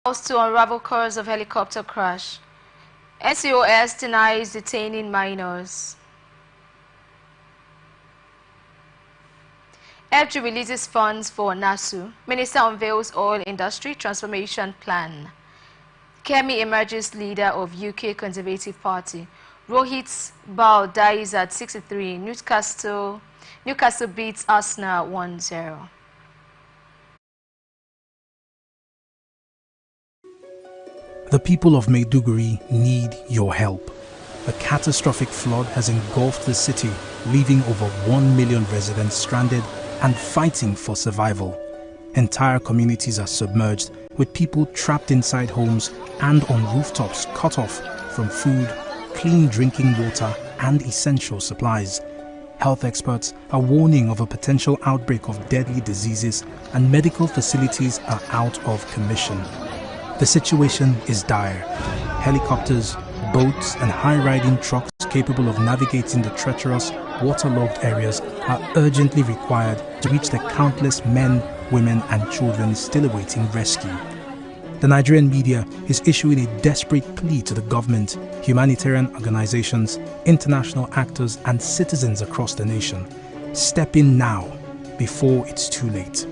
To unravel cause of helicopter crash. SCOS denies detaining minors. FG releases funds for NASU. Minister unveils oil industry transformation plan. Kemi emerges leader of UK Conservative Party. Rohit Bal dies at 63. Newcastle beats Arsenal 1-0. The people of Maiduguri need your help. A catastrophic flood has engulfed the city, leaving over 1 million residents stranded and fighting for survival. Entire communities are submerged, with people trapped inside homes and on rooftops cut off from food, clean drinking water and essential supplies. Health experts are warning of a potential outbreak of deadly diseases, and medical facilities are out of commission. The situation is dire. Helicopters, boats and high-riding trucks capable of navigating the treacherous, waterlogged areas are urgently required to reach the countless men, women and children still awaiting rescue. The Nigerian media is issuing a desperate plea to the government, humanitarian organizations, international actors and citizens across the nation. Step in now, before it's too late.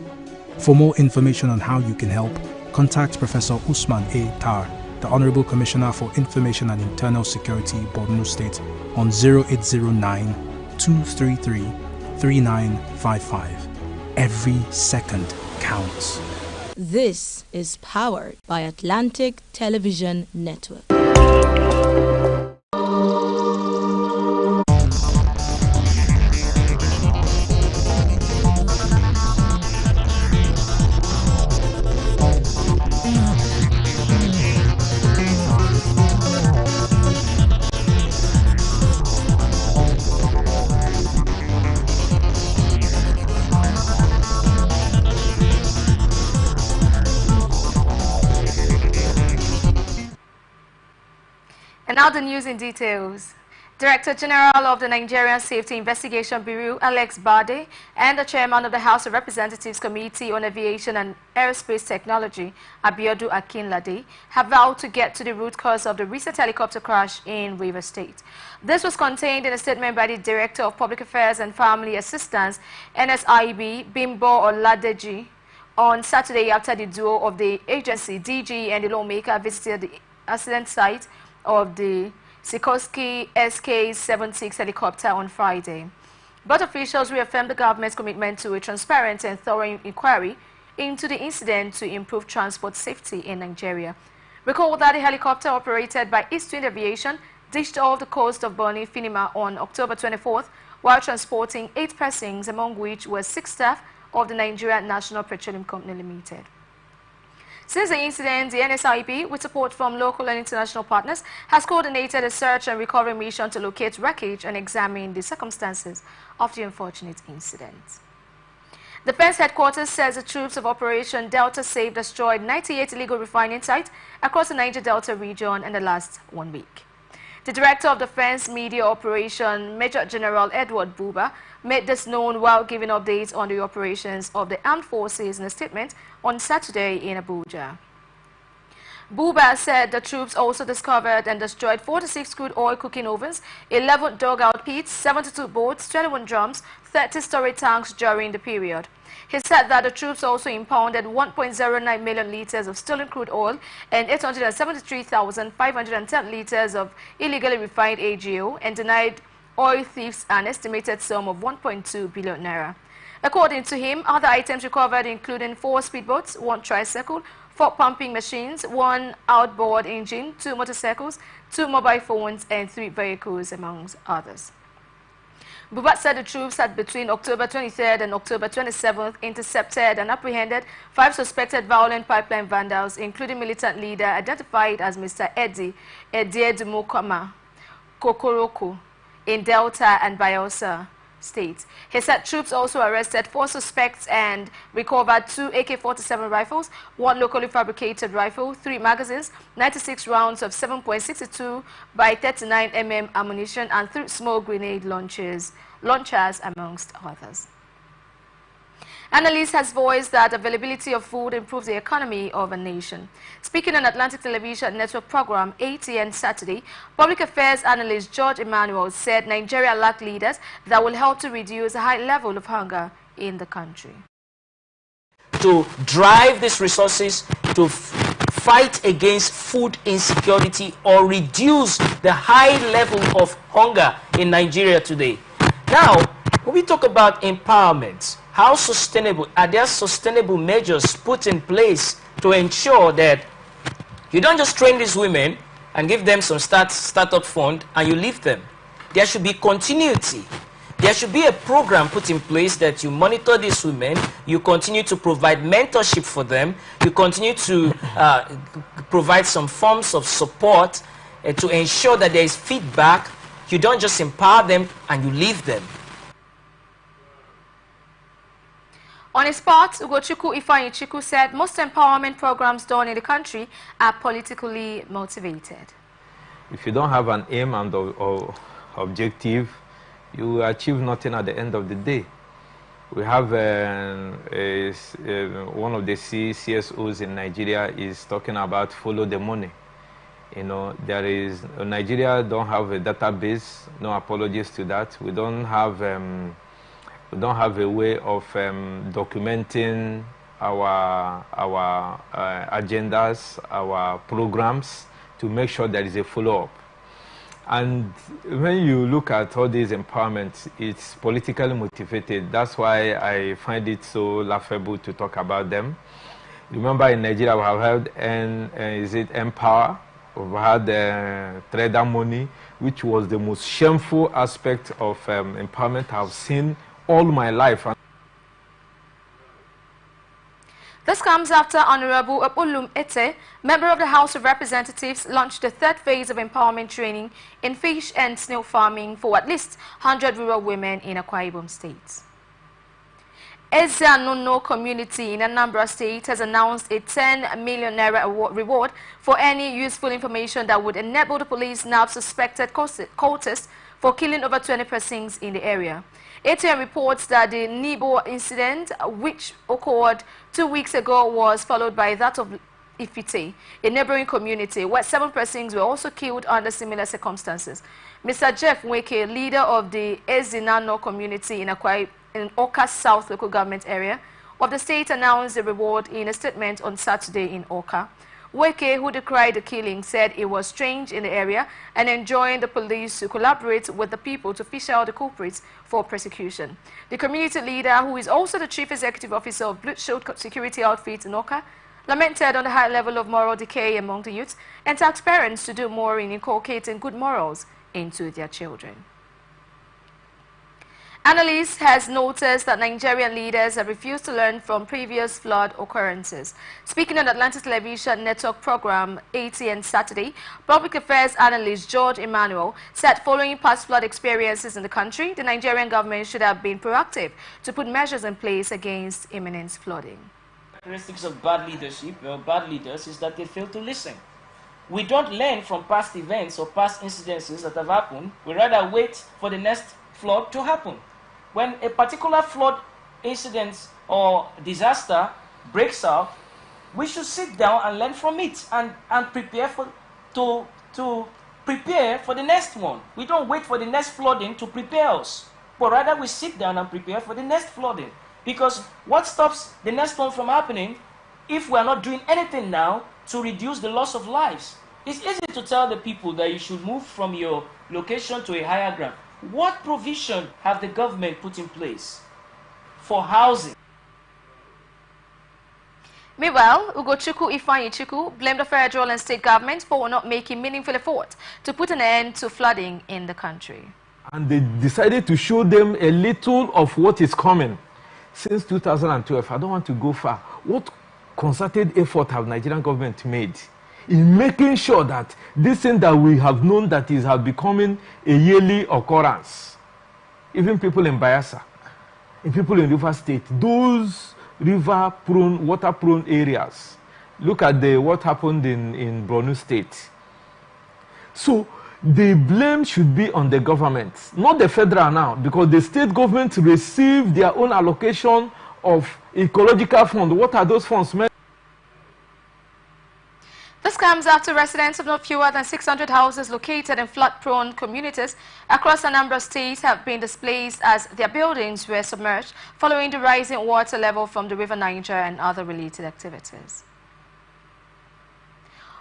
For more information on how you can help, contact Professor Usman A. Tar, the Honorable Commissioner for Information and Internal Security, Borno State, on 0809-233-3955. Every second counts. This is powered by Atlantic Television Network. And now the news in details. Director General of the Nigerian Safety Investigation Bureau, Alex Bade, and the Chairman of the House of Representatives Committee on Aviation and Aerospace Technology, Abiodun Akinlade, have vowed to get to the root cause of the recent helicopter crash in Rivers State. This was contained in a statement by the Director of Public Affairs and Family Assistance, NSIB, Bimbo Oladeji, on Saturday after the duo of the agency, DG, and the lawmaker visited the accident site of the Sikorsky SK-76 helicopter on Friday. Both officials reaffirmed the government's commitment to a transparent and thorough inquiry into the incident to improve transport safety in Nigeria. Recall that the helicopter operated by East Wind Aviation ditched off the coast of Bonny Finima on October 24th while transporting 8 persons, among which were 6 staff of the Nigeria National Petroleum Company Limited. Since the incident, the NSIP, with support from local and international partners, has coordinated a search and recovery mission to locate wreckage and examine the circumstances of the unfortunate incident. Defense Headquarters says the troops of Operation Delta Safe destroyed 98 illegal refining sites across the Niger Delta region in the last 1 week. The Director of Defense Media Operation, Major General Edward Buba, made this known while giving updates on the operations of the armed forces in a statement on Saturday in Abuja. Buba said the troops also discovered and destroyed 46 crude oil cooking ovens, 11 dugout pits, 72 boats, 21 drums, 30 storage tanks during the period. He said that the troops also impounded 1.09 million liters of stolen crude oil and 873,510 liters of illegally refined AGO and denied oil thieves an estimated sum of 1.2 billion naira. According to him, other items recovered including 4 speedboats, 1 tricycle, 4 pumping machines, 1 outboard engine, 2 motorcycles, 2 mobile phones and 3 vehicles, amongst others. Bubat said the troops had between October 23rd and October 27th intercepted and apprehended 5 suspected violent pipeline vandals, including militant leader identified as Mr. Eddie Ediedumokoma Kokoroko in Delta and Bayelsa States. He said troops also arrested 4 suspects and recovered 2 AK-47 rifles, 1 locally fabricated rifle, 3 magazines, 96 rounds of 7.62 by 39 mm ammunition, and 3 small grenade launchers, amongst others. Analysts has voiced that availability of food improves the economy of a nation. Speaking on Atlantic Television Network program ATN Saturday, Public Affairs analyst George Emmanuel said Nigeria lacks leaders that will help to reduce a high level of hunger in the country. To drive these resources to fight against food insecurity or reduce the high level of hunger in Nigeria today. Now, when we talk about empowerment, how sustainable, are there sustainable measures put in place to ensure that you don't just train these women and give them some startup fund and you leave them? There should be continuity. There should be a program put in place that you monitor these women, you continue to provide mentorship for them, you continue to provide some forms of support to ensure that there is feedback. You don't just empower them and you leave them. On his part, Ugochukwu Ifeanyichukwu said most empowerment programs done in the country are politically motivated. If you don't have an aim and objective, you will achieve nothing at the end of the day. We have one of the CSOs in Nigeria is talking about follow the money. You know, Nigeria don't have a database. No apologies to that. We don't have a way of documenting our agendas, our programs, to make sure there is a follow-up. And when you look at all these empowerments, it's politically motivated. That's why I find it so laughable to talk about them. Remember, in Nigeria, we have had Empower? We've had trader money, which was the most shameful aspect of empowerment I've seen all my life. This comes after Honorable Apulum Ete, member of the House of Representatives, launched the third phase of empowerment training in fish and snail farming for at least 100 rural women in Akwa Ibom State. Ezeanono community in Anambra State has announced a 10 million naira reward for any useful information that would enable the police nab suspected cultists for killing over 20 persons in the area. ATN reports that the Nibo incident, which occurred 2 weeks ago, was followed by that of Ifite, a neighboring community, where 7 persons were also killed under similar circumstances. Mr. Jeff Weke, leader of the Ezinano community in Oka South local government area of the state, announced the reward in a statement on Saturday in Oka. Weke, who decried the killing, said it was strange in the area and enjoined the police to collaborate with the people to fish out the culprits for prosecution. The community leader, who is also the chief executive officer of Blue Shield Security Outfit in Oka, lamented on the high level of moral decay among the youth and tasked parents to do more in inculcating good morals into their children. Analysts has noticed that Nigerian leaders have refused to learn from previous flood occurrences. Speaking on Atlantic Television Network program ATN Saturday, Public Affairs analyst George Emmanuel said following past flood experiences in the country, the Nigerian government should have been proactive to put measures in place against imminent flooding. Characteristics of bad leadership or bad leaders is that they fail to listen. We don't learn from past events or past incidences that have happened. We rather wait for the next flood to happen. When a particular flood incident or disaster breaks out, we should sit down and learn from it and prepare to prepare for the next one. We don't wait for the next flooding to prepare us, but rather we sit down and prepare for the next flooding. Because what stops the next one from happening if we are not doing anything now to reduce the loss of lives? It's easy to tell the people that you should move from your location to a higher ground. What provision have the government put in place for housing? Meanwhile, Ugochukwu Ifeanyichukwu blamed the federal and state governments for not making meaningful effort to put an end to flooding in the country. And they decided to show them a little of what is coming. Since 2012, I don't want to go far. What concerted effort have Nigerian government made in making sure that this thing that we have known that is becoming a yearly occurrence? Even people in Bayelsa, people in River State, those river-prone, water-prone areas. Look at what happened in Borno State. So the blame should be on the government, not the federal now, because the state government received their own allocation of ecological fund. What are those funds meant? This comes after residents of not fewer than 600 houses located in flood-prone communities across a number of states have been displaced as their buildings were submerged following the rising water level from the River Niger and other related activities.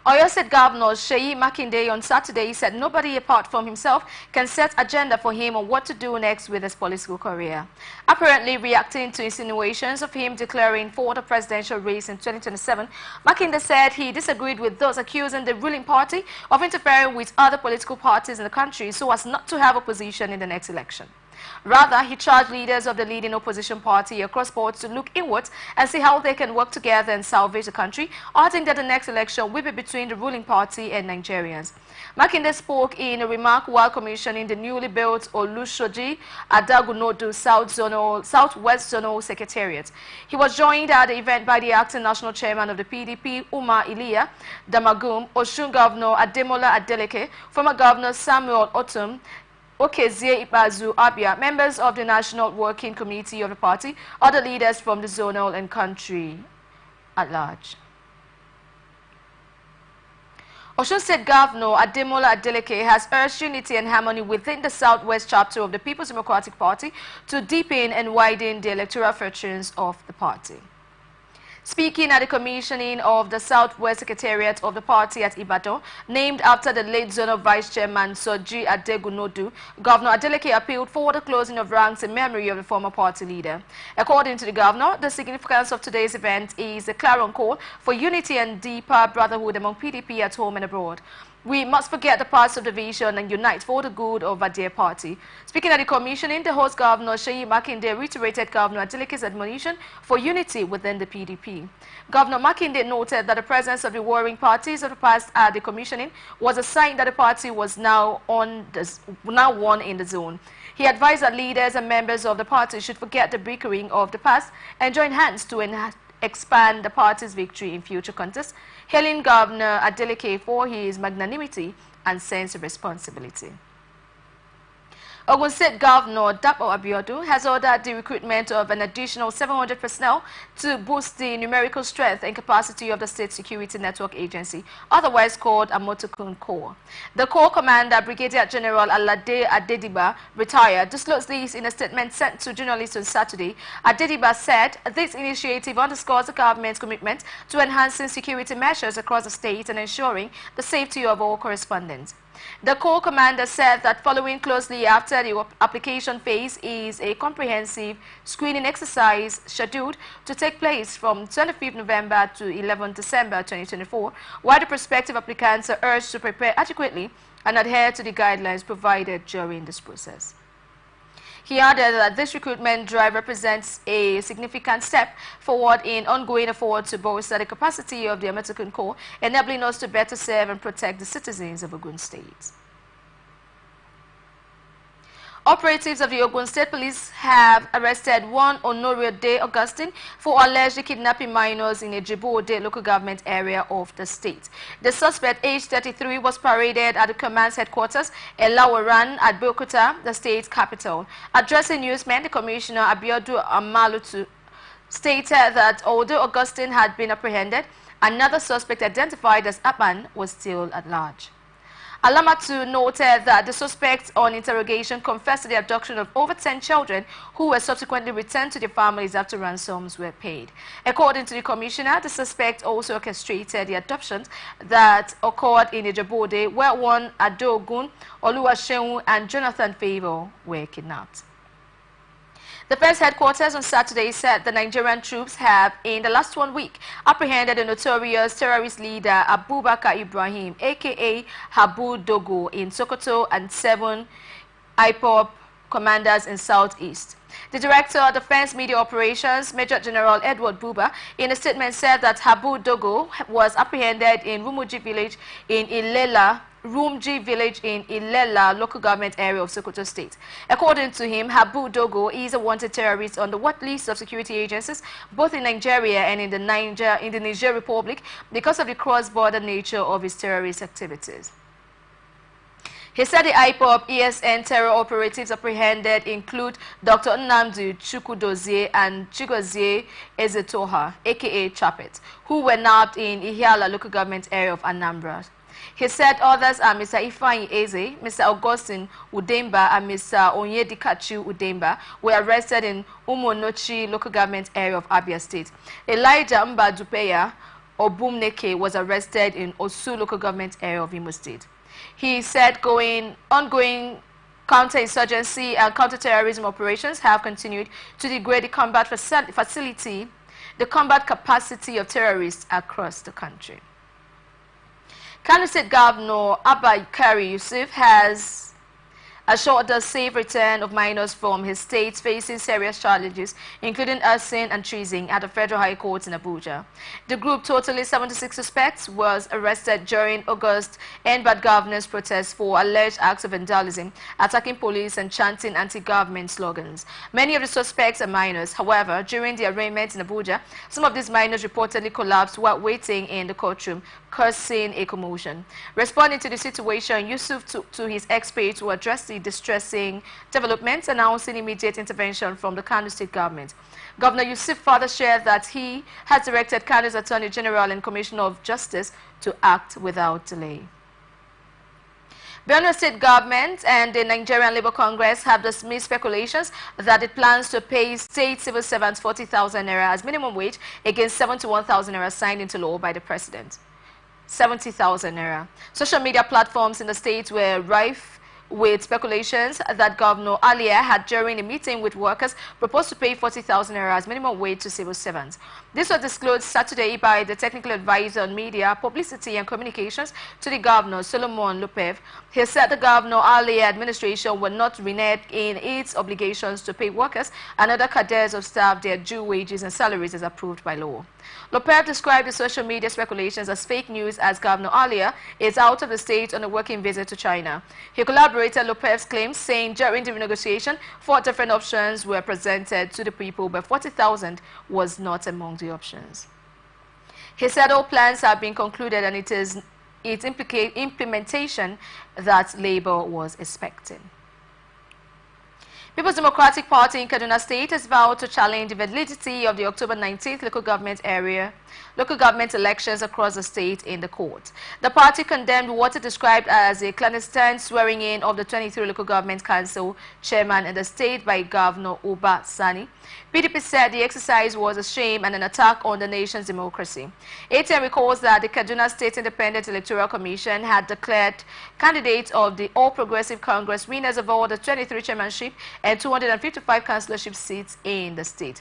Oyo State Governor Seyi Makinde on Saturday said nobody apart from himself can set agenda for him on what to do next with his political career. Apparently reacting to insinuations of him declaring for the presidential race in 2027, Makinde said he disagreed with those accusing the ruling party of interfering with other political parties in the country so as not to have opposition in the next election. Rather, he charged leaders of the leading opposition party across boards to look inwards and see how they can work together and salvage the country, adding that the next election will be between the ruling party and Nigerians. Makinde spoke in a remark while commissioning the newly built Olushoji Adagunodu Southwest Zonal Secretariat. He was joined at the event by the acting national chairman of the PDP, Umar Iliya Damagum, Osun Governor Ademola Adeleke, former Governor Samuel Otum, Okezie Ipazu Abia, members of the National Working Committee of the party, other leaders from the zonal and country at large. Osun State Governor Ademola Adeleke has urged unity and harmony within the Southwest chapter of the People's Democratic Party to deepen and widen the electoral fortunes of the party. Speaking at the commissioning of the Southwest Secretariat of the party at Ibadan, named after the late zonal vice chairman Soji Adegunodu, Governor Adeleke appealed for the closing of ranks in memory of the former party leader. According to the governor, the significance of today's event is a clarion call for unity and deeper brotherhood among PDP at home and abroad. We must forget the past of division and unite for the good of our dear party. Speaking at the commissioning, the host Governor Seyi Makinde reiterated Governor Adeleke's admonition for unity within the PDP. Governor Makinde noted that the presence of the warring parties of the past at the commissioning was a sign that the party was now one in the zone. He advised that leaders and members of the party should forget the bickering of the past and join hands to expand the party's victory in future contests, hailing Governor Adeleke for his magnanimity and sense of responsibility. Ogun State Governor Dapo Abiodun has ordered the recruitment of an additional 700 personnel to boost the numerical strength and capacity of the State Security Network Agency, otherwise called Amotokun Corps. The Corps Commander, Brigadier General Alade Adediba, retired, disclosed this in a statement sent to journalists on Saturday. Adediba said this initiative underscores the government's commitment to enhancing security measures across the state and ensuring the safety of all correspondents. The Corps Commander said that following closely after the application phase is a comprehensive screening exercise scheduled to take place from 25th November to 11th December 2024, while the prospective applicants are urged to prepare adequately and adhere to the guidelines provided during this process. He added that this recruitment drive represents a significant step forward in ongoing efforts to bolster the capacity of the Amotokun Corps, enabling us to better serve and protect the citizens of Ogun State. Operatives of the Ogun State Police have arrested one Honorio De Augustine for allegedly kidnapping minors in a Djibouti local government area of the state. The suspect, aged 33, was paraded at the command's headquarters in Lawaran at Bokota, the state capital. Addressing newsmen, the Commissioner Abiodun Amalutu stated that although Augustine had been apprehended, another suspect identified as Apan was still at large. Alamatu noted that the suspects on interrogation confessed to the abduction of over 10 children who were subsequently returned to their families after ransoms were paid. According to the commissioner, the suspect also orchestrated the adoptions that occurred in Djibouti, where one Adogun, Oluwaseun, and Jonathan Favor were kidnapped. The first headquarters on Saturday said the Nigerian troops have, in the last 1 week, apprehended the notorious terrorist leader Abubakar Ibrahim, aka Habu Dogo, in Sokoto and 7 IPOB commanders in Southeast. The Director of Defense Media Operations, Major General Edward Buba, in a statement said that Habu Dogo was apprehended in Rumuji village in Ilela local government area of Sokoto State. According to him, Habu Dogo is a wanted terrorist on the watch list of security agencies both in Nigeria and in the Niger Republic because of the cross-border nature of his terrorist activities. He said the IPOB ESN terror operatives apprehended include Dr. Nnamdi Chukwudozie and Chigozie Ezetoha, aka Chapet, who were nabbed in Ihiala local government area of Anambra. He said others are Mr. Ifeanyi Eze, Mr. Augustine Udemba, and Mr. Onyedikachu Udemba were arrested in Umonochi local government area of Abia State. Elijah Mbadupeya Obumneke was arrested in Osu local government area of Imo State. He said ongoing counterinsurgency and counterterrorism operations have continued to degrade the combat capacity of terrorists across the country. Kano State Governor Abba Kari Yusuf has assured the safe return of minors from his states facing serious challenges, including arson and treason, at the Federal High Court in Abuja. The group, totally 76 suspects, was arrested during August and bad governance protests for alleged acts of vandalism, attacking police and chanting anti-government slogans. Many of the suspects are minors. However, during the arraignment in Abuja, some of these minors reportedly collapsed while waiting in the courtroom, causing a commotion. Responding to the situation, Yusuf took to his experts to address the distressing developments, announcing immediate intervention from the Kano State government. Governor Yusuf further shared that he has directed Kano's Attorney General and Commissioner of Justice to act without delay. Benue State government and the Nigerian Labour Congress have dismissed speculations that it plans to pay state civil servants 40,000 naira as minimum wage against 71,000 naira signed into law by the president. 70,000 naira. Social media platforms in the state were rife with speculations that Governor Alia had, during a meeting with workers, proposed to pay 40,000 naira as minimum wage to civil servants. This was disclosed Saturday by the technical advisor on media, publicity and communications to the governor, Solomon Lupev. He said the Governor Alia administration will not renege in its obligations to pay workers and other cadres of staff their due wages and salaries as approved by law. Lupev described the social media speculations as fake news, as Governor Alia is out of the state on a working visit to China. He collaborated Lopev's claims, saying during the renegotiation, 4 different options were presented to the people, but 40,000 was not among the options. He said all plans have been concluded and it is its implementation that Labour was expecting. People's Democratic Party in Kaduna State has vowed to challenge the validity of the October 19th local government elections across the state in the court. The party condemned what it described as a clandestine swearing in of the 23 local government council chairman in the state by Governor Uba Sani. PDP said the exercise was a shame and an attack on the nation's democracy. ATM recalls that the Kaduna State Independent Electoral Commission had declared candidates of the All Progressive Congress winners of all the 23 chairmanship and 255 councillorship seats in the state.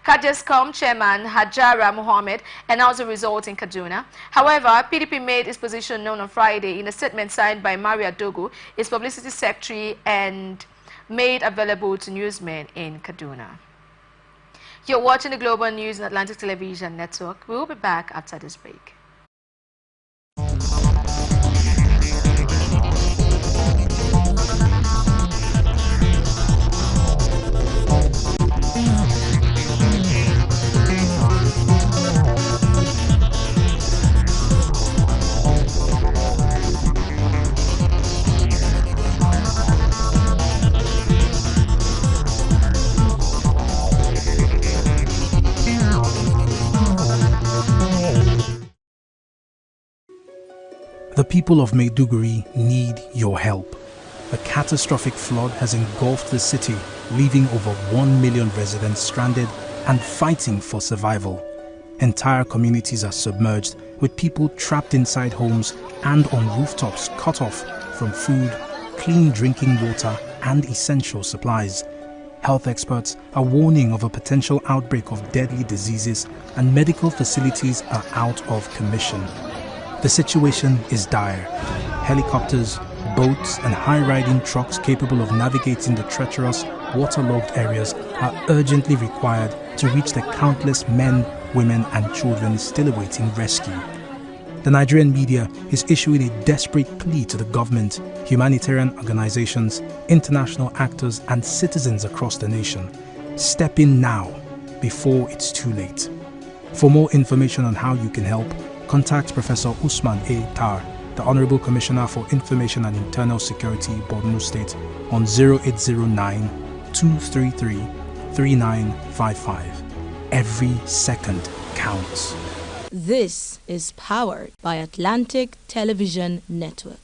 Kadescom chairman Hajara Mohammed announced the result in Kaduna. However, PDP made its position known on Friday in a statement signed by Maria Dogo, its publicity secretary, and made available to newsmen in Kaduna. You're watching the Global News on Atlantic Television Network. We will be back after this break. The people of Maiduguri need your help. A catastrophic flood has engulfed the city, leaving over 1 million residents stranded and fighting for survival. Entire communities are submerged, with people trapped inside homes and on rooftops cut off from food, clean drinking water and essential supplies. Health experts are warning of a potential outbreak of deadly diseases, and medical facilities are out of commission. The situation is dire. Helicopters, boats and high-riding trucks capable of navigating the treacherous, waterlogged areas are urgently required to reach the countless men, women and children still awaiting rescue. The Nigerian media is issuing a desperate plea to the government, humanitarian organizations, international actors and citizens across the nation. Step in now, before it's too late. For more information on how you can help, contact Professor Usman A. Tar, the Honorable Commissioner for Information and Internal Security, Borno State, on 0809 233 3955. Every second counts. This is powered by Atlantic Television Network.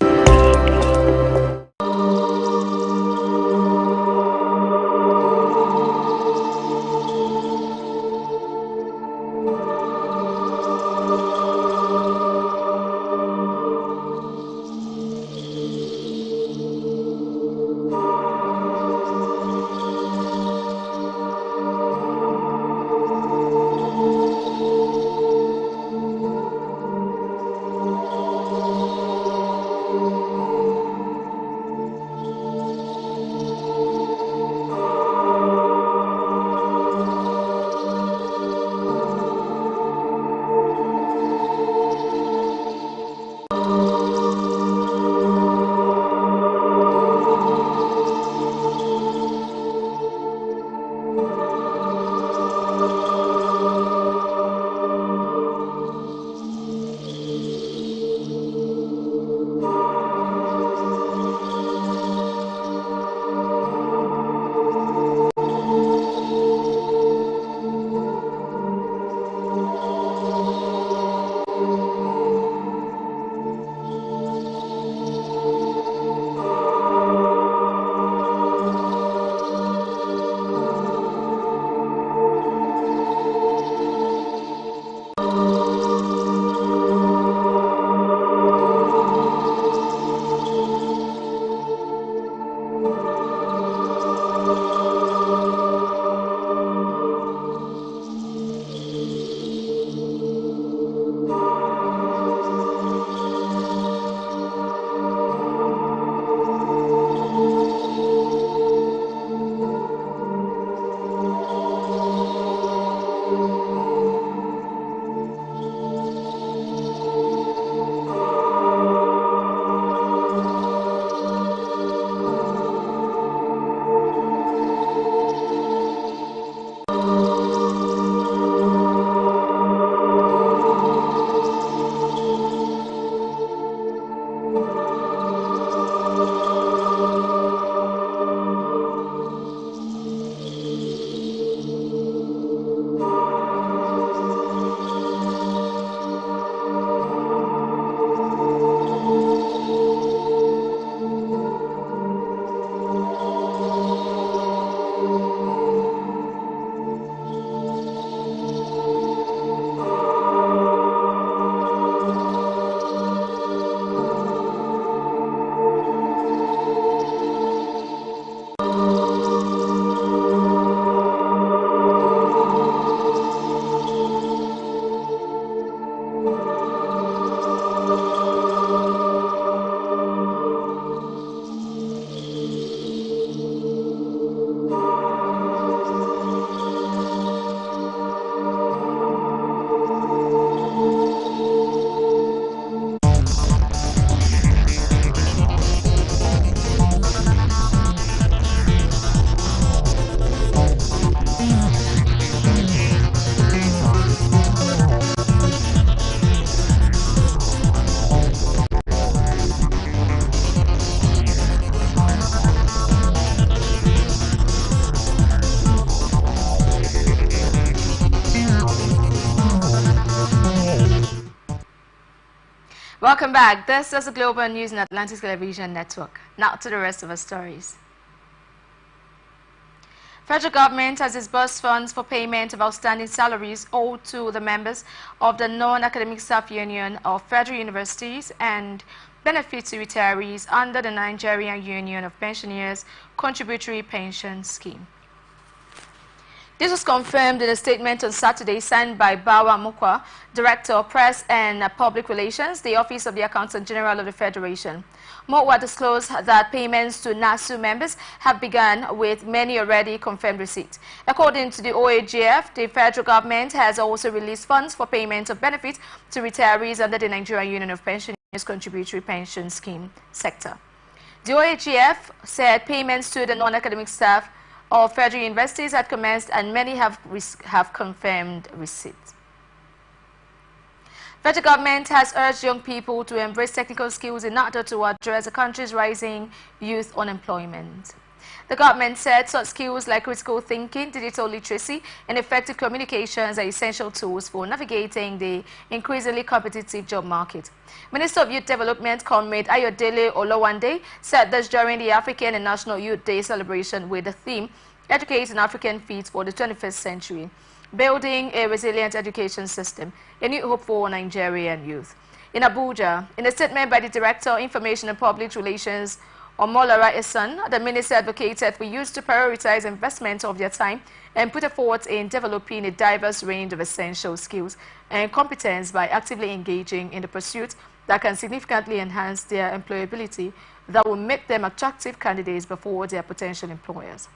Welcome back. This is the Global News and Atlantic Television Network. Now to the rest of our stories. Federal government has disbursed funds for payment of outstanding salaries owed to the members of the Non-Academic Staff Union of Federal Universities and benefits to retirees under the Nigerian Union of Pensioners Contributory Pension Scheme. This was confirmed in a statement on Saturday signed by Bawa Mukwa, Director of Press and Public Relations, the Office of the Accountant General of the Federation. Mukwa disclosed that payments to NASU members have begun, with many already confirmed receipts. According to the OAGF, the federal government has also released funds for payment of benefits to retirees under the Nigerian Union of Pensioners Contributory Pension Scheme sector. The OAGF said payments to the non-academic staff of federal universities had commenced and many have confirmed receipts. Federal government has urged young people to embrace technical skills in order to address the country's rising youth unemployment. The government said such skills like critical thinking, digital literacy, and effective communications are essential tools for navigating the increasingly competitive job market. Minister of Youth Development, Comrade Ayodele Olawande, said this during the African and National Youth Day celebration with the theme, Educating African Feet for the 21st Century. Building a resilient education system, a new hope for Nigerian youth. In Abuja, in a statement by the Director, Information and Public Relations, Omolara Esan, the minister advocated for youth to prioritize investment of their time and put effort in developing a diverse range of essential skills and competence by actively engaging in the pursuit that can significantly enhance their employability that will make them attractive candidates before their potential employers.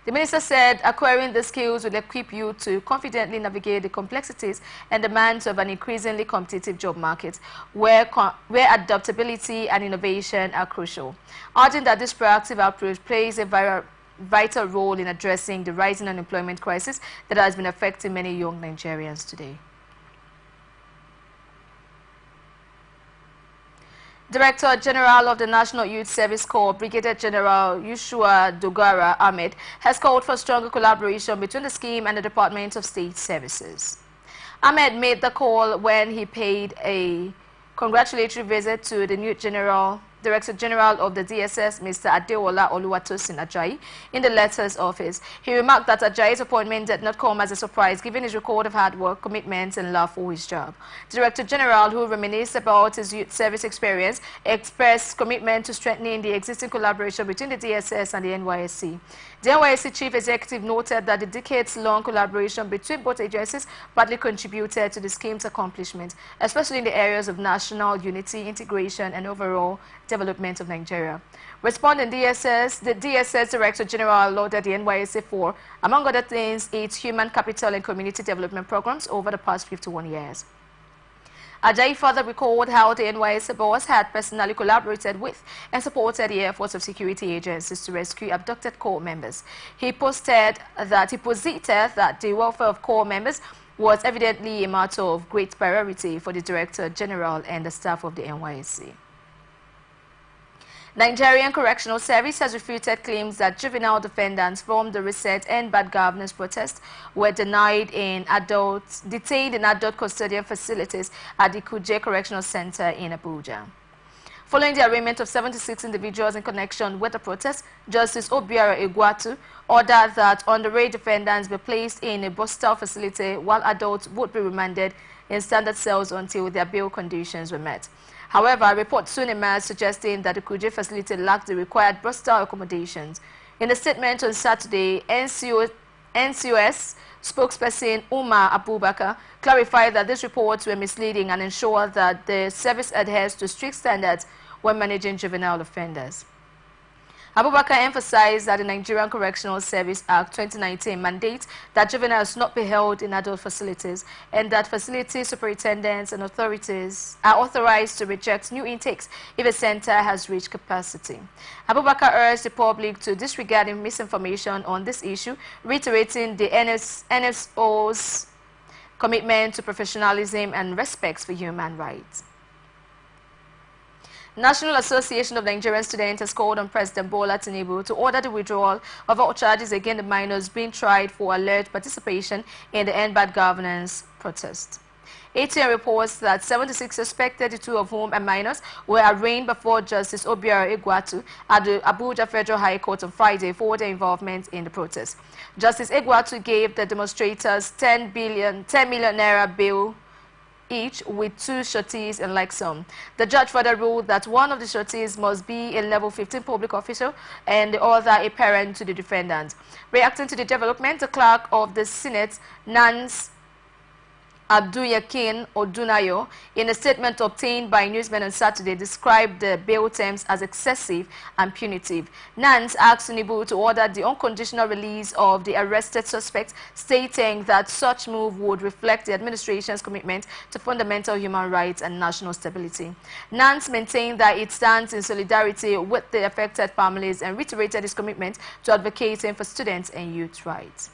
The minister said acquiring the skills will equip you to confidently navigate the complexities and demands of an increasingly competitive job market, where adaptability and innovation are crucial, urging that this proactive approach plays a vital role in addressing the rising unemployment crisis that has been affecting many young Nigerians today. Director General of the National Youth Service Corps, Brigadier General Yushua Dogara Ahmed, has called for stronger collaboration between the scheme and the Department of State Services. Ahmed made the call when he paid a congratulatory visit to the new Director General of the DSS, Mr. Adeola Oluwatosin Ajayi, in the latter's office. He remarked that Ajayi's appointment did not come as a surprise, given his record of hard work, commitment, and love for his job. The Director General, who reminisced about his youth service experience, expressed commitment to strengthening the existing collaboration between the DSS and the NYSC. The NYSC Chief Executive noted that the decades-long collaboration between both agencies partly contributed to the scheme's accomplishment, especially in the areas of national unity, integration, and overall development of Nigeria. Responding the DSS Director General lauded the NYSC for, among other things, its human capital and community development programs over the past 51 years. Ajayi further recalled how the NYSC boss had personally collaborated with and supported the efforts of security agencies to rescue abducted corps members. He posited that the welfare of corps members was evidently a matter of great priority for the Director General and the staff of the NYSC. Nigerian Correctional Service has refuted claims that juvenile defendants from the recent End Bad Governance protest were detained in adult custodial facilities at the Kuje Correctional Center in Abuja. Following the arraignment of 76 individuals in connection with the protest, Justice Obiara Egwatu ordered that underage defendants be placed in a bus-style facility while adults would be remanded in standard cells until their bail conditions were met. However, a report soon emerged suggesting that the Kuje facility lacked the required bus-style accommodations. In a statement on Saturday, NCOS spokesperson Umar Abubakar clarified that these reports were misleading and ensured that the service adheres to strict standards when managing juvenile offenders. Abubakar emphasized that the Nigerian Correctional Service Act 2019 mandates that juveniles not be held in adult facilities and that facility superintendents and authorities are authorized to reject new intakes if a center has reached capacity. Abubakar urged the public to disregard misinformation on this issue, reiterating the NSO's commitment to professionalism and respect for human rights. National Association of Nigerian Students has called on President Bola Tinubu to order the withdrawal of all charges against the minors being tried for alleged participation in the End Bad Governance protest. ATN reports that 76 suspects, 32 of whom are minors, were arraigned before Justice Obiara Egwatu at the Abuja Federal High Court on Friday for their involvement in the protest. Justice Egwatu gave the demonstrators 10 million naira bail each with 2 sureties in like sum. The judge further ruled that one of the sureties must be a level 15 public official and the other a parent to the defendant. Reacting to the development, the clerk of the Senate, Nance Abdul-Yakin Odunayo, in a statement obtained by newsmen on Saturday, described the bail terms as excessive and punitive. Nance asked Tinubu to order the unconditional release of the arrested suspects, stating that such move would reflect the administration's commitment to fundamental human rights and national stability. Nance maintained that it stands in solidarity with the affected families and reiterated its commitment to advocating for students and youth rights.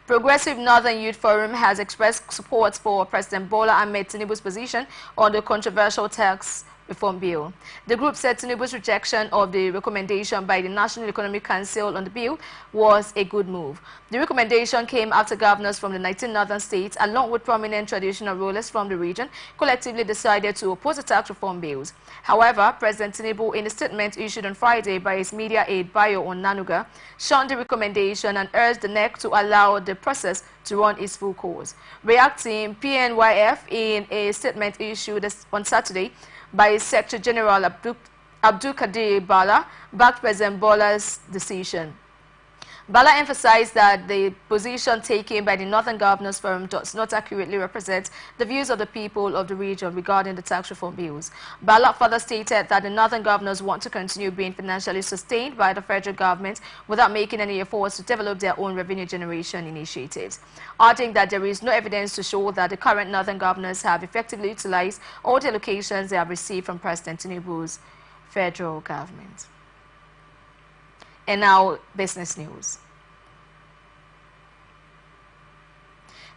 Progressive Northern Youth Forum has expressed support for President Bola Ahmed Tinubu's position on the controversial tax reform bill. The group said Tinubu's rejection of the recommendation by the National Economic Council on the bill was a good move. The recommendation came after governors from the 19 northern states, along with prominent traditional rulers from the region, collectively decided to oppose the tax reform bills. However, President Tinubu, in a statement issued on Friday by his media aide Bayo Onanuga, shunned the recommendation and urged the NEC to allow the process to run its full course. Reacting, PNYF, in a statement issued on Saturday by Secretary General Abdul Kadir Bala, backed President Bola's decision. Bala emphasized that the position taken by the Northern Governors Forum does not accurately represent the views of the people of the region regarding the tax reform bills. Bala further stated that the Northern Governors want to continue being financially sustained by the federal government without making any efforts to develop their own revenue generation initiatives, adding that there is no evidence to show that the current Northern Governors have effectively utilized all the allocations they have received from President Tinubu's federal government. And now, business news.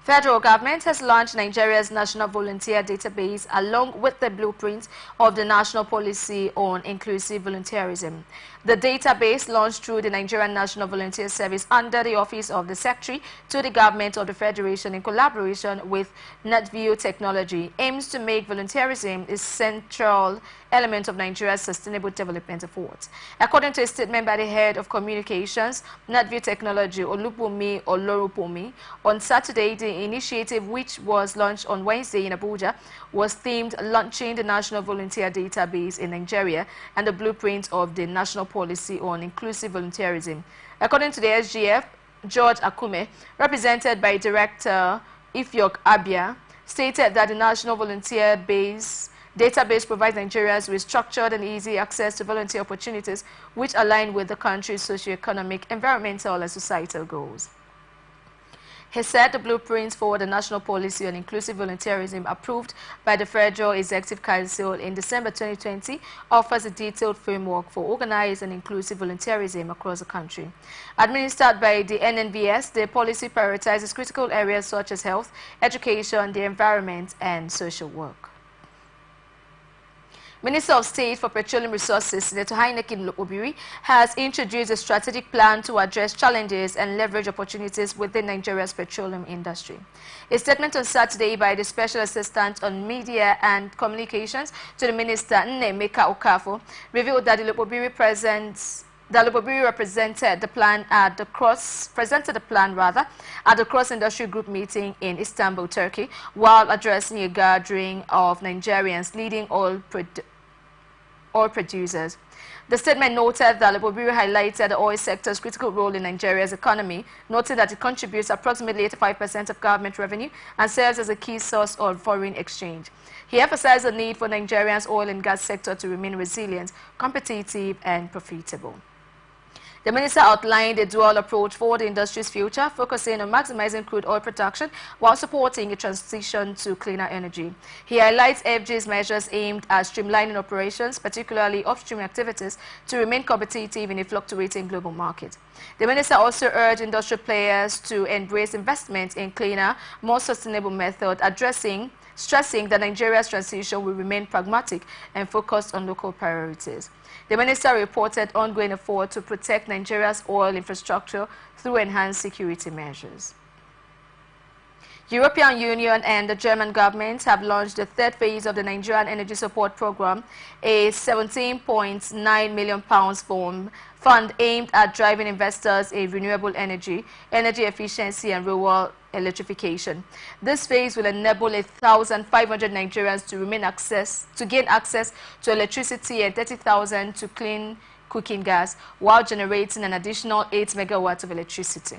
Federal government has launched Nigeria's National Volunteer Database along with the blueprint of the National Policy on Inclusive Volunteerism. The database, launched through the Nigerian National Volunteer Service under the Office of the Secretary to the Government of the Federation in collaboration with NetView Technology, aims to make volunteerism a central element of Nigeria's sustainable development efforts. According to a statement by the head of communications, NetView Technology, Olubunmi Olorupomi, on Saturday, the initiative, which was launched on Wednesday in Abuja, was themed launching the National Volunteer Database in Nigeria and the blueprint of the National Policy on Inclusive Volunteerism. According to the SGF, George Akume, represented by Director Ifyok Abia, stated that the National Volunteer Database provides Nigerians with structured and easy access to volunteer opportunities which align with the country's socio-economic, environmental, and societal goals. He said the blueprints for the National Policy on Inclusive Volunteerism, approved by the Federal Executive Council in December 2020, offers a detailed framework for organized and inclusive volunteerism across the country. Administered by the NNVS, the policy prioritizes critical areas such as health, education, the environment, and social work. Minister of State for Petroleum Resources, Senator Heineken Obiri, has introduced a strategic plan to address challenges and leverage opportunities within Nigeria's petroleum industry. A statement on Saturday by the Special Assistant on Media and Communications to the Minister, Nnemeka Okafor, revealed that the Obiri presented the plan at the cross-industry group meeting in Istanbul, Turkey, while addressing a gathering of Nigerians leading oil producers. The statement noted that Obiri highlighted the oil sector's critical role in Nigeria's economy, noting that it contributes approximately 85% of government revenue and serves as a key source of foreign exchange. He emphasized the need for Nigeria's oil and gas sector to remain resilient, competitive, and profitable. The minister outlined a dual approach for the industry's future, focusing on maximizing crude oil production while supporting a transition to cleaner energy. He highlights FG's measures aimed at streamlining operations, particularly upstream activities, to remain competitive in a fluctuating global market. The minister also urged industry players to embrace investment in cleaner, more sustainable methods, stressing that Nigeria's transition will remain pragmatic and focused on local priorities. The minister reported ongoing effort to protect Nigeria's oil infrastructure through enhanced security measures. European Union and the German government have launched the third phase of the Nigerian Energy Support Program, a £17.9 million fund aimed at driving investors in renewable energy efficiency, and rural electrification. This phase will enable 1,500 Nigerians to gain access to electricity and 30,000 to clean cooking gas, while generating an additional 8 megawatts of electricity.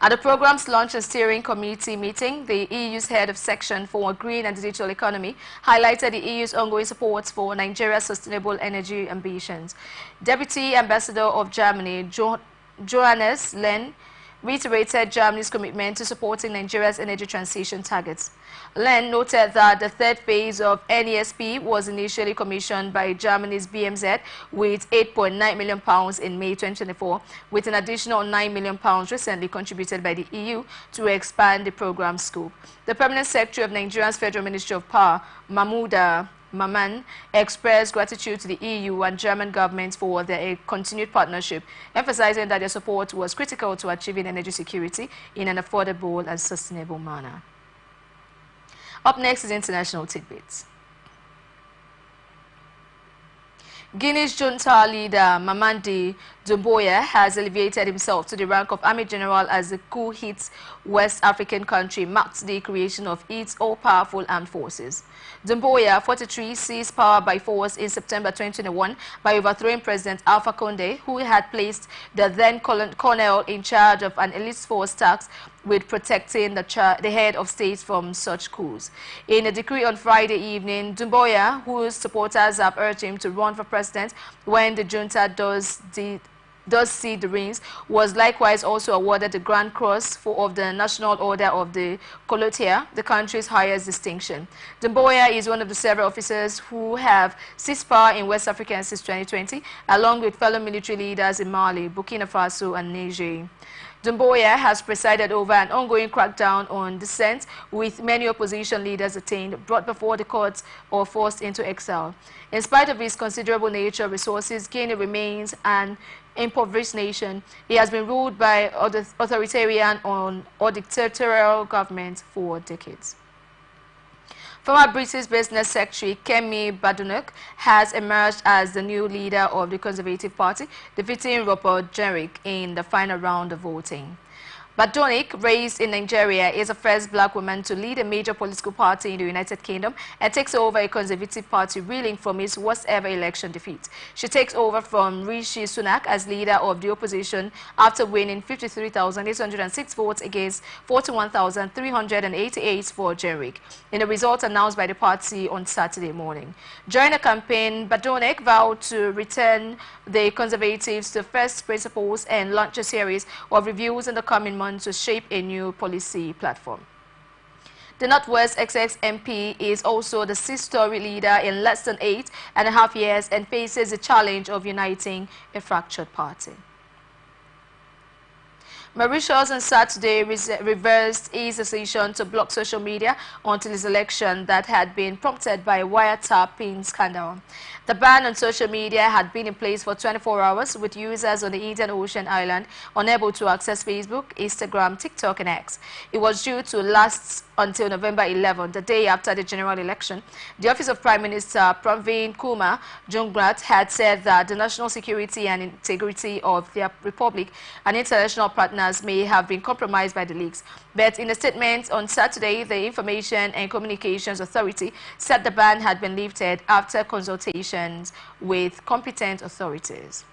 At the program's launch and steering committee meeting, the EU's head of section for green and digital economy highlighted the EU's ongoing support for Nigeria's sustainable energy ambitions. Deputy Ambassador of Germany, Johannes Lehn, reiterated Germany's commitment to supporting Nigeria's energy transition targets. Len noted that the third phase of NESP was initially commissioned by Germany's BMZ with £8.9 million in May 2024, with an additional £9 million recently contributed by the EU to expand the program's scope. The Permanent Secretary of Nigeria's Federal Ministry of Power, Mahmouda Maman, expressed gratitude to the EU and German governments for their continued partnership, emphasizing that their support was critical to achieving energy security in an affordable and sustainable manner. Up next is international tidbits. Guinea's junta leader Mamadi Doumbouya has elevated himself to the rank of Army General as the coup hit West African country marked the creation of its all-powerful armed forces. Doumbouya, 43, seized power by force in September 2021 by overthrowing President Alpha Conde, who had placed the then colonel in charge of an elite force tasked with protecting the head of state from such coups. In a decree on Friday evening, Doumbouya, whose supporters have urged him to run for president when the junta does see the rings, was likewise also awarded the Grand Cross of the National Order of the Colotia, the country's highest distinction. Doumbouya is one of the several officers who have seized power in West Africa since 2020, along with fellow military leaders in Mali, Burkina Faso and Niger. Doumbouya has presided over an ongoing crackdown on dissent, with many opposition leaders detained, brought before the courts, or forced into exile. In spite of his considerable natural resources, Guinea remains an impoverished nation. He has been ruled by authoritarian or dictatorial governments for decades. Former British Business Secretary Kemi Badenoch has emerged as the new leader of the Conservative Party, defeating Rupert Jerrick in the final round of voting. Badenoch, raised in Nigeria, is the first black woman to lead a major political party in the United Kingdom and takes over a Conservative Party reeling from its worst-ever election defeat. She takes over from Rishi Sunak as leader of the opposition after winning 53,806 votes against 41,388 for Jerrick, in a result announced by the party on Saturday morning. During the campaign, Badenoch vowed to return the Conservatives to first principles and launch a series of reviews in the coming months to shape a new policy platform. The Northwest ex-MP is also the six-story leader in less than 8.5 years and faces the challenge of uniting a fractured party. Mauritius on Saturday reversed its decision to block social media until its election that had been prompted by a wiretapping scandal. The ban on social media had been in place for 24 hours, with users on the Indian Ocean island unable to access Facebook, Instagram, TikTok, and X. It was due to last until November 11, the day after the general election. The Office of Prime Minister Praveen Kumar Jungnath had said that the national security and integrity of the Republic and international partners may have been compromised by the leaks. But in a statement on Saturday, the Information and Communications Authority said the ban had been lifted after consultations with competent authorities.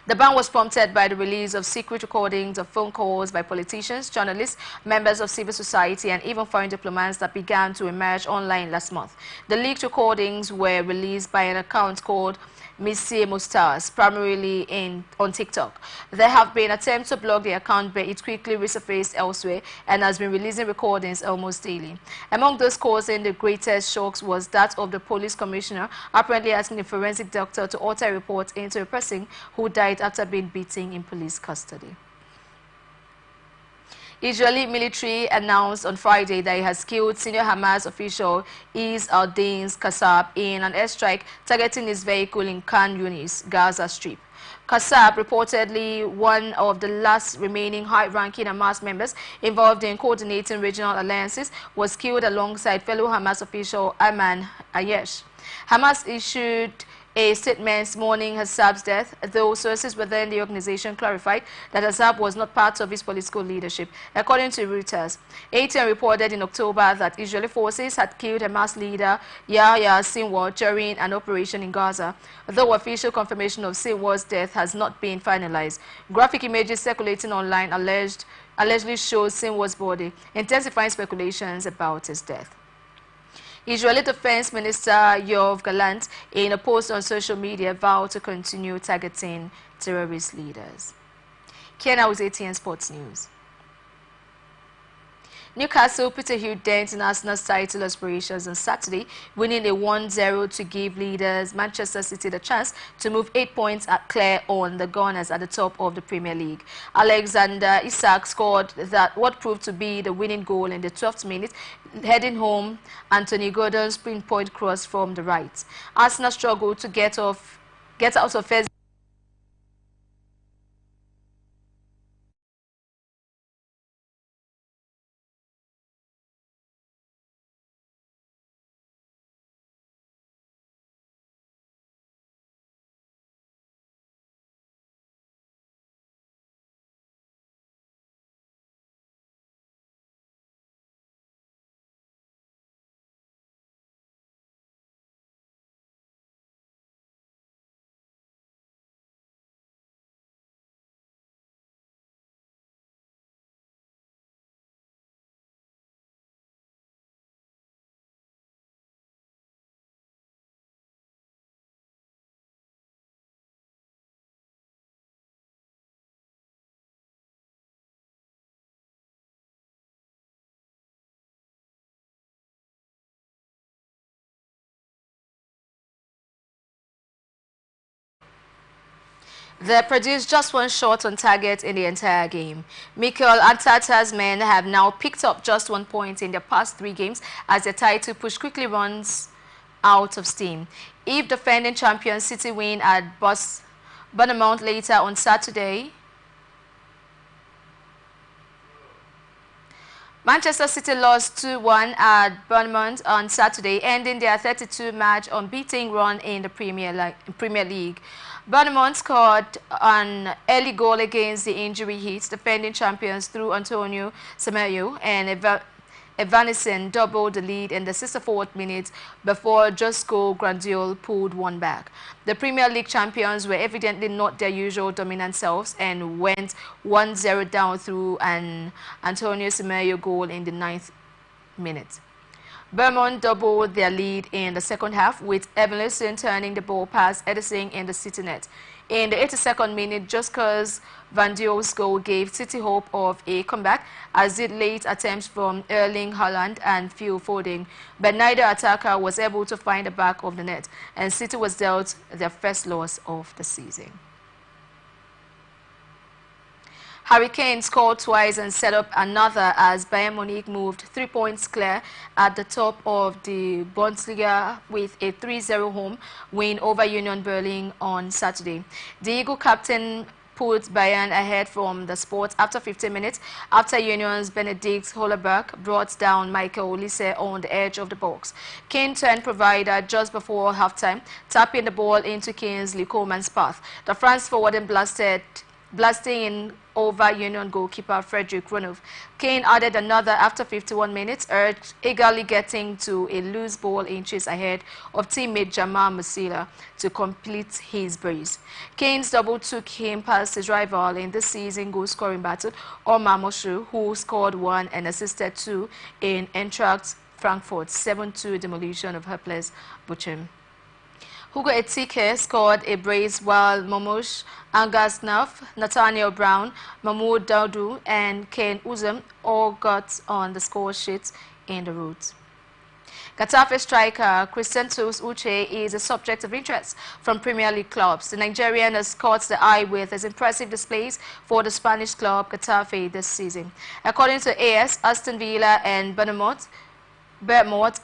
The ban was prompted by the release of secret recordings of phone calls by politicians, journalists, members of civil society, and even foreign diplomats that began to emerge online last month. The leaked recordings were released by an account called Missy Mustars, primarily on TikTok. There have been attempts to block the account, but it quickly resurfaced elsewhere and has been releasing recordings almost daily. Among those causing the greatest shocks was that of the police commissioner apparently asking a forensic doctor to alter a report into a person who died after being beaten in police custody. Israeli military announced on Friday that it has killed senior Hamas official Izz al-Din Qassam in an airstrike targeting his vehicle in Khan Yunis, Gaza Strip. Qassam, reportedly one of the last remaining high-ranking Hamas members involved in coordinating regional alliances, was killed alongside fellow Hamas official Ayman Ayesh. Hamas issued a statement mourning Qassab's death, though sources within the organization clarified that Qassam was not part of his political leadership. According to Reuters, ATN reported in October that Israeli forces had killed Hamas leader Yahya Sinwar during an operation in Gaza, though official confirmation of Sinwar's death has not been finalized. Graphic images circulating online allegedly show Sinwar's body, intensifying speculations about his death. Israeli Defense Minister Yoav Gallant, in a post on social media, vowed to continue targeting terrorist leaders. Kiana was ATN Sports News. Newcastle put a huge dent in Arsenal's title aspirations on Saturday, winning a 1-0 to give leaders Manchester City the chance to move 8 points clear on the Gunners at the top of the Premier League. Alexander Isak scored what proved to be the winning goal in the 12th minute, heading home Anthony Gordon's pinpoint cross from the right. Arsenal struggled to get out of first. They produced just one shot on target in the entire game. Mikel Arteta's men have now picked up just 1 point in their past 3 games as their title push quickly runs out of steam. If defending champion City win at Bournemouth later on Saturday, Manchester City lost 2-1 at Bournemouth on Saturday, ending their 32-match unbeaten run in the Premier League. Bournemouth scored an early goal against the injury hit defending champions through Antonio Semenyo, and Evanison doubled the lead in the 64th minute before Josko Grandiol pulled one back. The Premier League champions were evidently not their usual dominant selves and went 1-0 down through an Antonio Semenyo goal in the 9th minute. Bournemouth doubled their lead in the second half, with Evanson turning the ball past Edison in the City net. In the 82nd minute, Josko Grandiol's goal gave City hope of a comeback, as did late attempts from Erling Haaland and Phil Foden, but neither attacker was able to find the back of the net, and City was dealt their first loss of the season. Harry Kane scored twice and set up another as Bayern Munich moved 3 points clear at the top of the Bundesliga with a 3-0 home win over Union Berlin on Saturday. The Eagle captain put Bayern ahead from the spot after 15 minutes after Union's Benedikt Hollerberg brought down Michael Olise on the edge of the box. Kane turned provider just before halftime, tapping the ball into Kingsley Coman's path. The France forward blasting in over Union goalkeeper Frederick Ronov. Kane added another after 51 minutes, eagerly getting to a loose ball inches ahead of teammate Jamal Musiala to complete his brace. Kane's double took him past his rival in this season goal-scoring battle, Omar Moshu, who scored 1 and assisted 2 in Eintracht Frankfurt's 7-2 demolition of Herples Bochum. Hugo Etike scored a brace while Momosh Angasnaf, Nathaniel Brown, Mahmoud Daudu and Ken Uzum all got on the score sheets in the route. Getafe striker Christentos Uche is a subject of interest from Premier League clubs. The Nigerian has caught the eye with his impressive displays for the Spanish club Getafe this season. According to AS, Aston Villa and Bournemouth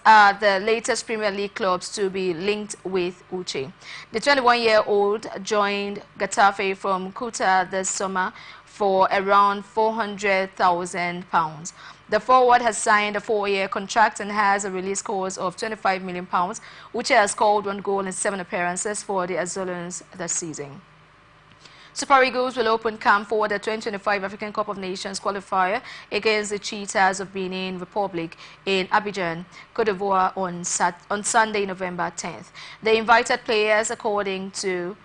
are the latest Premier League clubs to be linked with Uche. The 21-year-old joined Getafe from Qatar this summer for around £400,000. The forward has signed a 4-year contract and has a release clause of £25 million. Uche has scored 1 goal in 7 appearances for the Azulans this season. Super Eagles will open camp for the 2025 African Cup of Nations qualifier against the Cheetahs of Benin Republic in Abidjan, Cote d'Ivoire on Sunday, November 10th. The invited players, according to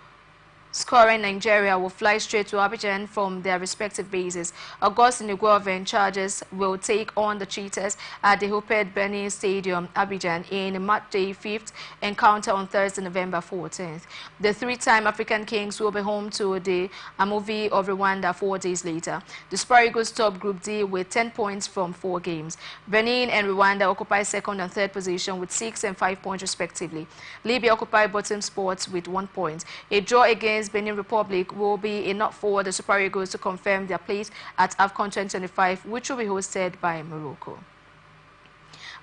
scoring Nigeria will fly straight to Abidjan from their respective bases. Augustine Iguaven Chargers will take on the Cheetahs at the Hoped Benin Stadium, Abidjan, in match day 5th encounter on Thursday, November 14th. The three-time African Kings will be home to the Amovi of Rwanda 4 days later. The Super Eagles top Group D with 10 points from 4 games. Benin and Rwanda occupy second and third position with 6 and 5 points respectively. Libya occupy bottom spots with 1 point. A draw against Benin Republic will be enough for the Super Eagles to confirm their place at AFCON 2025, which will be hosted by Morocco.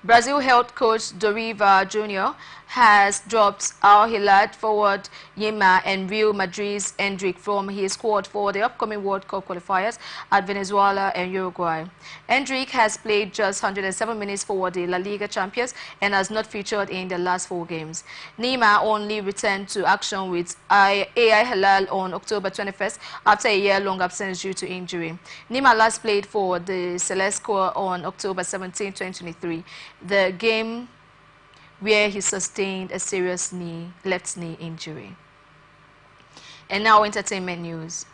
Brazil head coach Doriva Jr. has dropped Al Hilal forward Yema and Real Madrid's Endrick from his squad for the upcoming World Cup qualifiers at Venezuela and Uruguay. Endrick has played just 107 minutes for the La Liga champions and has not featured in the last 4 games. Neymar only returned to action with AI Hilal on October 21st after a year-long absence due to injury. Neymar last played for the Celesco on October 17, 2023. The game where he sustained a serious left knee injury. And now entertainment news.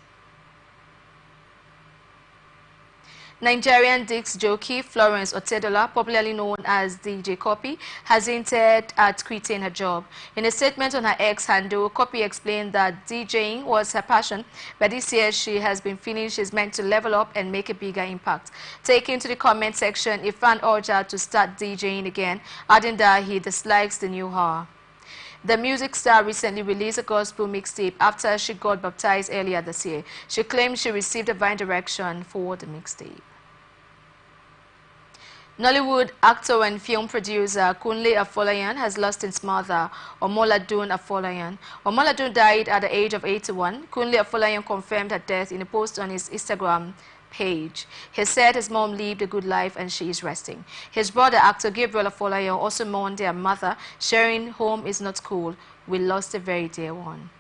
Nigerian disc jockey Florence Otedola, popularly known as DJ Copy, has hinted at quitting her job. In a statement on her X handle, Copy explained that DJing was her passion, but this year she has been feeling she's meant to level up and make a bigger impact. Taking to the comment section, a fan urged her to start DJing again, adding that he dislikes the new her. The music star recently released a gospel mixtape after she got baptized earlier this year. She claimed she received divine direction for the mixtape. Nollywood actor and film producer Kunle Afolayan has lost his mother, Omoladun Afolayan. Omoladun died at the age of 81. Kunle Afolayan confirmed her death in a post on his Instagram page. He said his mom lived a good life and she is resting. His brother, actor Gabriel Afolayan, also mourned their mother, sharing, "Home is not cool. We lost a very dear one."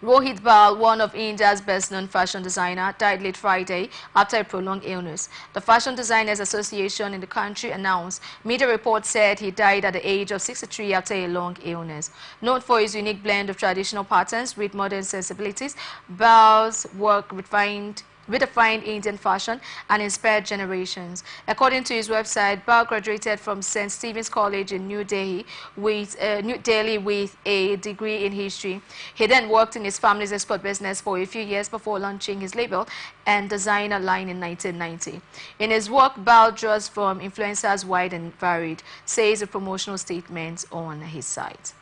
Rohit Bal, one of India's best-known fashion designer, died late Friday after a prolonged illness. The Fashion Designers Association in the country announced. Media reports said he died at the age of 63 after a long illness. Known for his unique blend of traditional patterns with modern sensibilities, Bal's work redefined Indian fashion and inspired generations. According to his website, Bal graduated from St. Stephen's College in New Delhi with a degree in history. He then worked in his family's export business for a few years before launching his label and designer line in 1990. In his work, Bal draws from influencers wide and varied, says a promotional statement on his site.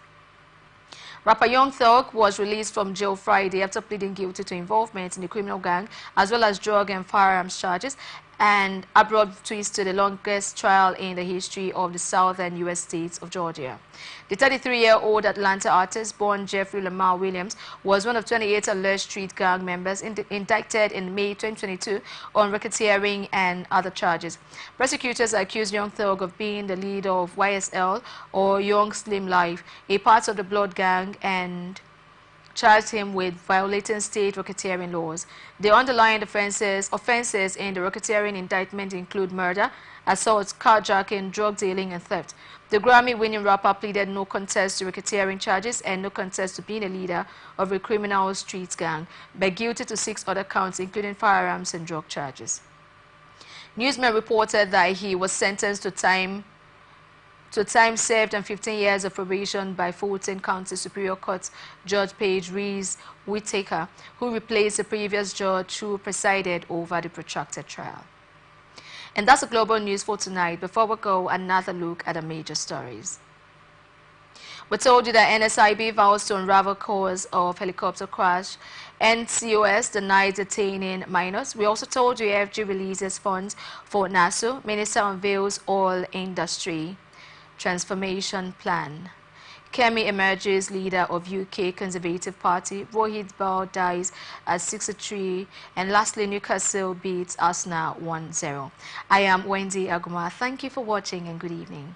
Rapper Young Thug was released from jail Friday after pleading guilty to involvement in the criminal gang as well as drug and firearms charges, and abrupt twist to the longest trial in the history of the southern U.S. states of Georgia. The 33-year-old Atlanta artist born Jeffrey Lamar Williams was one of 28 alleged street gang members indicted in May 2022 on racketeering and other charges. Prosecutors accused Young Thug of being the leader of YSL, or Young Slim Life, a part of the Blood Gang, and charged him with violating state racketeering laws. The underlying offenses in the racketeering indictment include murder, assault, carjacking, drug dealing, and theft. The Grammy-winning rapper pleaded no contest to racketeering charges and no contest to being a leader of a criminal street gang, but guilty to 6 other counts, including firearms and drug charges. Newsmen reported that he was sentenced to time served and 15 years of probation by Fulton County Superior Court Judge Paige Reese Whittaker, who replaced the previous judge who presided over the protracted trial. And that's the global news for tonight. Before we go, another look at the major stories. We told you that NSIB vows to unravel cause of helicopter crash. NCOS denied detaining minors. We also told you AFG releases funds for NASU. Minister unveils oil industry transformation plan. Kemi emerges leader of UK Conservative Party. Rohit Bal dies at 63. And lastly, Newcastle beats Arsenal 1-0. I am Wendy Aguma. Thank you for watching and good evening.